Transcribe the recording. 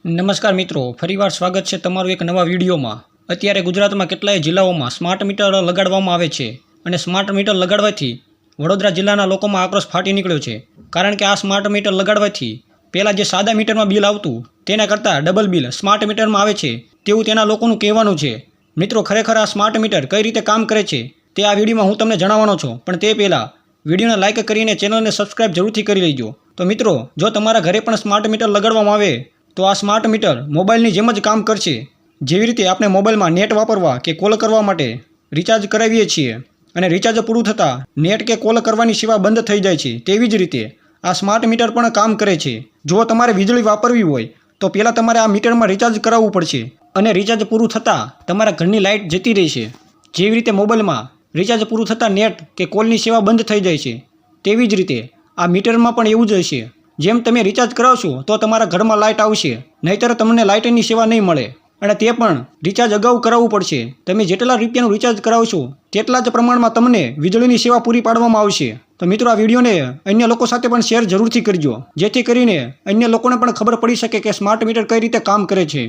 નમસ્કાર મિત્રો, ફરીવાર સ્વાગત છે તમારું એક નવા વિડીયોમાં। અત્યારે ગુજરાતમાં કેટલાય જિલ્લાઓમાં સ્માર્ટ મીટર લગાડવામાં આવે છે અને સ્માર્ટ મીટર લગાડવાથી વડોદરા જિલ્લાના લોકોમાં આક્રોશ ફાટી નીકળ્યો છે। કારણ કે આ સ્માર્ટ મીટર લગાડવાથી પહેલાં જે સાદા મીટરમાં બિલ આવતું તેના કરતાં ડબલ બિલ સ્માર્ટ મીટરમાં આવે છે તેવું તેના લોકોનું કહેવાનું છે। મિત્રો, ખરેખર આ સ્માર્ટ મીટર કઈ રીતે કામ કરે છે તે આ વિડીયોમાં હું તમને જણાવવાનો છું, પણ તે પહેલાં વિડીયોને લાઇક કરીને ચેનલને સબસ્ક્રાઇબ જરૂરથી કરી લેજો। તો મિત્રો, જો તમારા ઘરે પણ સ્માર્ટ મીટર લગાડવામાં આવે તો આ સ્માર્ટ મીટર મોબાઈલની જેમ જ કામ કરશે। જેવી રીતે આપણે મોબાઈલમાં નેટ વાપરવા કે કોલ કરવા માટે રિચાર્જ કરાવીએ છીએ અને રિચાર્જ પૂરું થતાં નેટ કે કોલ કરવાની સેવા બંધ થઈ જાય છે, તેવી જ રીતે આ સ્માર્ટ મીટર પણ કામ કરે છે। જો તમારે વીજળી વાપરવી હોય તો પહેલાં તમારે આ મીટરમાં રિચાર્જ કરાવવું પડશે અને રિચાર્જ પૂરું થતાં તમારા ઘરની લાઇટ જતી રહેશે। જેવી રીતે મોબાઈલમાં રિચાર્જ પૂરું થતાં નેટ કે કોલની સેવા બંધ થઈ જાય છે, તેવી જ રીતે આ મીટરમાં પણ એવું જ હશે। જેમ તમે રિચાર્જ કરાવશો તો તમારા ઘરમાં લાઇટ આવશે, નહીંતર તમને લાઇટની સેવા નહીં મળે અને તે પણ રિચાર્જ અગાઉ કરાવવું પડશે। તમે જેટલા રૂપિયાનું રિચાર્જ કરાવશો તેટલા જ પ્રમાણમાં તમને વીજળીની સેવા પૂરી પાડવામાં આવશે। તો મિત્રો, આ વિડીયોને અન્ય લોકો સાથે પણ શેર જરૂરથી કરજો, જેથી કરીને અન્ય લોકોને પણ ખબર પડી શકે કે સ્માર્ટ મીટર કઈ રીતે કામ કરે છે।